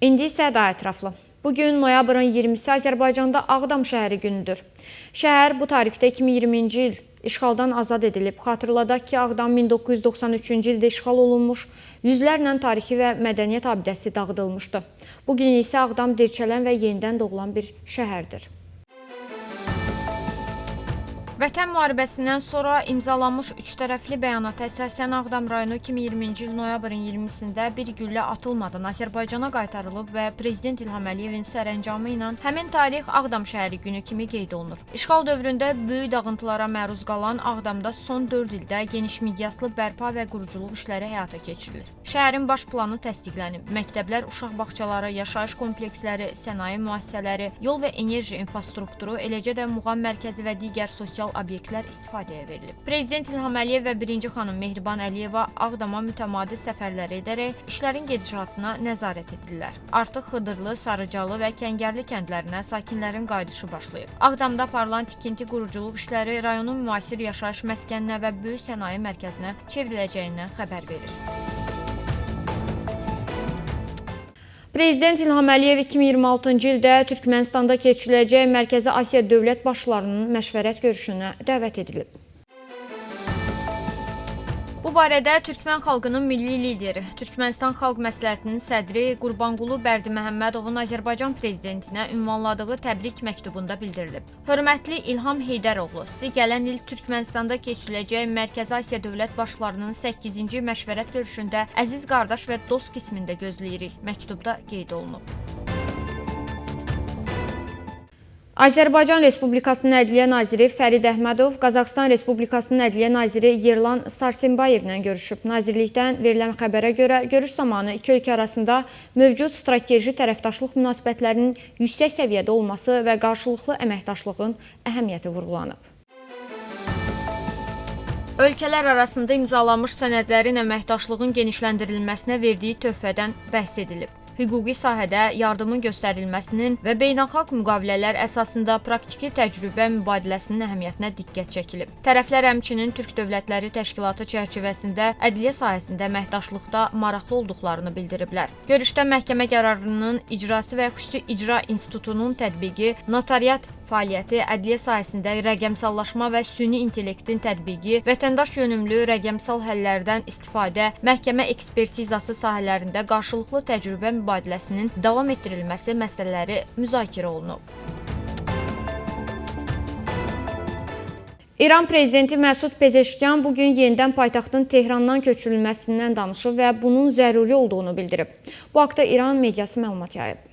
İndi isə daha ətraflı. Bugün noyabrın 20-si Azərbaycanda Ağdam şəhəri günüdür. Şəhər bu tarixdə 2020-ci il işğaldan azad edilib. Xatırladaq ki, Ağdam 1993-cü ildə işğal olunmuş, yüzlərlə tarixi və mədəniyyət abidəsi dağıdılmışdı. Bugün isə Ağdam dirçələn və yenidən doğulan bir şəhərdir. Vətən müharibəsindən sonra imzalanmış üçtərəfli bəyanata əsasən Ağdam rayonu 2020-ci il noyabrın 20-sində bir güllə atılmadan Azərbaycana qaytarılıb və Prezident İlham Əliyevin sərəncamı ilə həmin tarix Ağdam şəhəri günü kimi qeyd olunur. İşğal dövründə böyük dağıntılara məruz qalan Ağdamda son 4 ildə geniş miqyaslı bərpa və quruculuq işləri həyata keçirilir. Şəhərin baş planı təsdiqlənib. Məktəblər, uşaq bağçaları, yaşayış kompleksləri, sənaye müəssisələri, yol və enerji infrastrukturu, eləcə də muğam mərkəzi və digər sosial obyektlər istifadəyə verilib. Prezident İlham Əliyev və birinci xanım Mehriban Əliyeva Ağdama mütəmadi səfərlər edərək işlərin gedişatına nəzarət edirlər. Artıq Xıdırlı, Sarıcalı və Kəngərli kəndlərinə sakinlərin qayıdışı başlayıb. Ağdamda aparılan tikinti quruculuq işləri rayonun müasir yaşayış məskəninə və böyük sənaye mərkəzinə çevriləcəyindən xəbər verir. Prezident İlham Əliyev 2026-cı ildə Türkmənistanda keçiriləcək Mərkəzi Asiya dövlət başlarının məşvərət görüşünə dəvət edilib. Bu barədə Türkmən xalqının milli lideri, Türkmənistan Xalq Məsləhətinin sədri Qurbanqulu Bərdiməhəmmədovun Azərbaycan prezidentinə ünvanladığı təbrik məktubunda bildirilib. Hörmətli İlham Heydəroğlu, sizi gələn il Türkmənistanda keçiriləcək Mərkəzi Asiya dövlət başlarının 8-ci məşvərət görüşündə əziz qardaş və dost qismində gözləyirik. Məktubda qeyd olunub. Azərbaycan Respublikasının Ədliyyə Naziri Fərid Əhmədov Qazaxıstan Respublikasının Ədliyyə Naziri Yerlan Sarsenbayevlə görüşüb. Nazirlikdən verilən xəbərə görə görüş zamanı iki ölkə arasında mövcud strateji tərəfdaşlıq münasibətlərinin yüksək səviyyədə olması və qarşılıqlı əməkdaşlığın əhəmiyyəti vurğulanıb. Ölkələr arasında imzalanmış sənədlərin əməkdaşlığın genişləndirilməsinə verdiyi töhfədən bəhs edilib. Hüquqi sahədə yardımın göstərilməsinin və beynəlxalq müqavilələr əsasında praktiki təcrübə mübadiləsinin əhəmiyyətinə diqqət çəkilib. Tərəflər həmçinin Türk Dövlətləri Təşkilatı çərçivəsində ədliyyə sahəsində əməkdaşlıqda maraqlı olduqlarını bildiriblər. Görüşdə məhkəmə qərarının icrası və xüsusi icra institutunun tətbiqi, notariat fəaliyyəti, ədliyyə sahəsində rəqəmsallaşma və süni intellektin tətbiqi, vətəndaş yönümlü rəqəmsal həllərdən istifadə, məhkəmə ekspertizası sahələrində qarşılıqlı təcrübə mübadiləsinin davam etdirilməsi məsələləri müzakirə olunub. İran prezidenti Məsud Pezeşkiyan bugün yenidən paytaxtın Tehrandan köçürülməsindən danışıb və bunun zəruri olduğunu bildirib. Bu haqda İran mediası məlumat yayıb.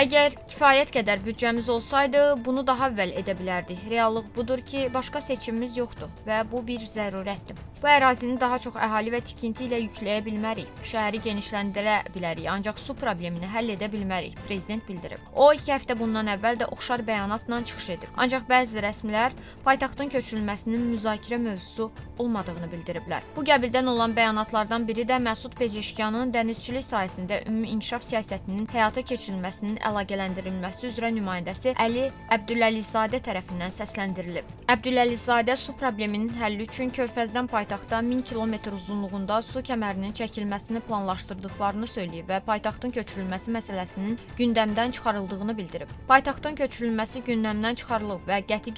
Əgər kifayət qədər büdcəmiz olsaydı, bunu daha əvvəl edə bilərdik. Reallıq budur ki, başqa seçimimiz yoxdur və bu bir zərurətdir. Bu ərazini daha çox əhali və tikinti ilə yükləyə bilmərik. Şəhəri genişləndirə bilərik, ancaq su problemini həll edə bilmərik, prezident bildirib. O, 2 həftə bundan əvvəl də oxşar bəyanatla çıxış edib. Ancaq bəzi rəsmilər paytaxtın köçürülməsinin müzakirə mövzusu olmadığını bildiriblər. Bu qəbildən olan bəyanatlardan biri də Məsud Pezeşkiyanın dənizçilik sahəsində ümumi inkişaf siyasətinin həyata keçirilməsinin əlaqələndirilməsi üzrə nümayəndəsi Əli Əbdülləlizadə tərəfindən səsləndirilib. Əbdülləlizadə su probleminin həlli üçün Körfəzdən paytaxta 1000 kilometr uzunluğunda su kəmərinin çəkilməsini planlaşdırdıqlarını söyləyib və paytaxtın köçürülməsi məsələsinin gündəmdən çıxarıldığını bildirib. Paytaxtın köçürülməsi gündəmdən çıxarılıb və qəti